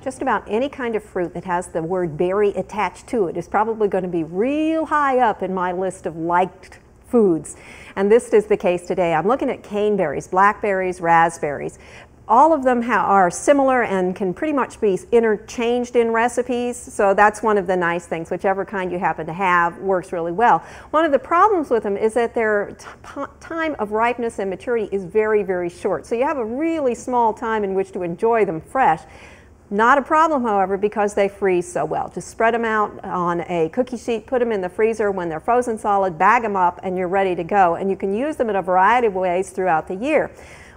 just about any kind of fruit that has the word berry attached to it is probably going to be real high up in my list of liked foods. And this is the case today. I'm looking at caneberries, blackberries, raspberries. All of them are similar and can pretty much be interchanged in recipes, so that's one of the nice things. Whichever kind you happen to have works really well. One of the problems with them is that their time of ripeness and maturity is very, very short. So you have a really small time in which to enjoy them fresh. Not a problem, however, because they freeze so well. Just spread them out on a cookie sheet, put them in the freezer. When they're frozen solid, bag them up, and you're ready to go. And you can use them in a variety of ways throughout the year.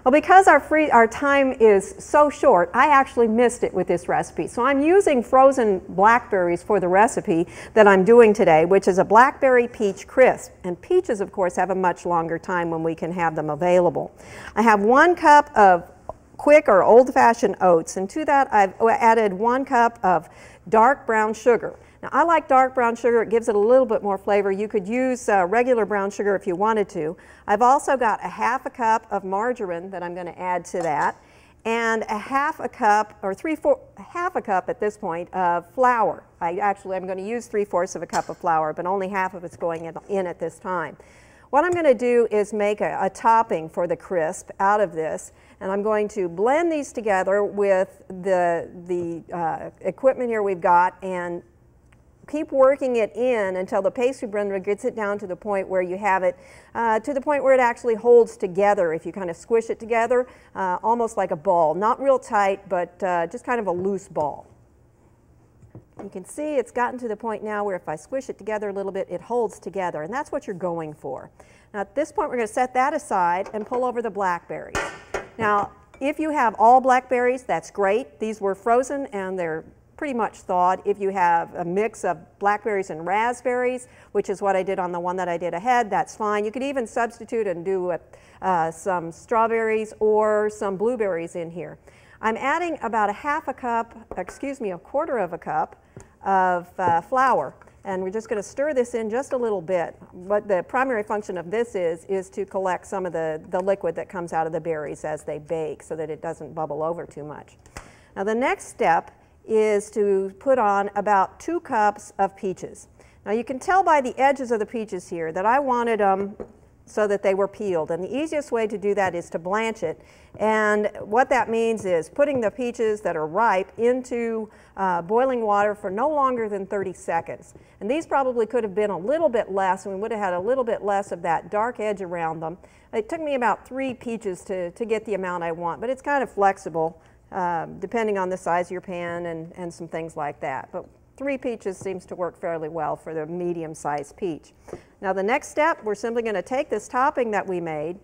Well, because our time is so short, I actually missed it with this recipe. So I'm using frozen blackberries for the recipe that I'm doing today, which is a blackberry peach crisp. And peaches, of course, have a much longer time when we can have them available. I have 1 cup of quick or old-fashioned oats, and to that I've added 1 cup of dark brown sugar. Now, I like dark brown sugar. It gives it a little bit more flavor. You could use regular brown sugar if you wanted to. I've also got a 1/2 cup of margarine that I'm going to add to that, and a 1/2 cup, or 1/2 cup at this point, of flour. I'm going to use 3/4 cup of flour, but only half of it's going in at this time. What I'm going to do is make a topping for the crisp out of this, and I'm going to blend these together with the equipment here we've got, and keep working it in until the pastry blender gets it down to the point where you have it, to the point where it actually holds together. If you kind of squish it together, almost like a ball. Not real tight, but just kind of a loose ball. You can see it's gotten to the point now where if I squish it together a little bit, it holds together, and that's what you're going for. Now at this point, we're going to set that aside and pull over the blackberries. Now, if you have all blackberries, that's great. These were frozen and they're pretty much thawed. If you have a mix of blackberries and raspberries, which is what I did on the one that I did ahead, that's fine. You could even substitute and do some strawberries or some blueberries in here. I'm adding about a 1/2 cup, excuse me, 1/4 cup of flour, and we're just going to stir this in just a little bit. What the primary function of this is to collect some of the liquid that comes out of the berries as they bake so that it doesn't bubble over too much. Now the next step is to put on about 2 cups of peaches. Now you can tell by the edges of the peaches here that I wanted them so that they were peeled, and the easiest way to do that is to blanch it. And what that means is putting the peaches that are ripe into boiling water for no longer than 30 seconds. And these probably could have been a little bit less, and we would have had a little bit less of that dark edge around them. It took me about 3 peaches to get the amount I want, but it's kind of flexible depending on the size of your pan and some things like that. But 3 peaches seems to work fairly well for the medium-sized peach. Now the next step, we're simply going to take this topping that we made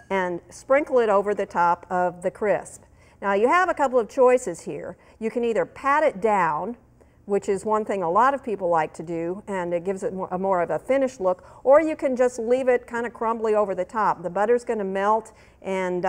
and sprinkle it over the top of the crisp. Now you have a couple of choices here. You can either pat it down, which is one thing a lot of people like to do, and it gives it more of a finished look, or you can just leave it kind of crumbly over the top. The butter's going to melt, and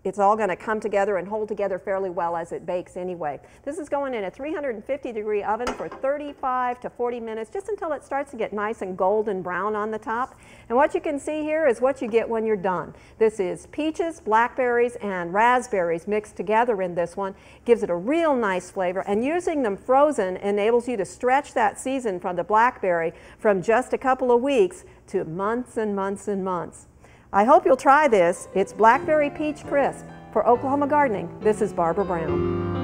it's all going to come together and hold together fairly well as it bakes anyway. This is going in a 350-degree oven for 35 to 40 minutes, just until it starts to get nice and golden brown on the top. And what you can see here is what you get when you're done. This is peaches, blackberries, and raspberries mixed together in this one. Gives it a real nice flavor, and using them frozen enables you to stretch that season from the blackberry from just a couple of weeks to months and months and months. I hope you'll try this. It's Blackberry Peach Crisp. For Oklahoma Gardening, this is Barbara Brown.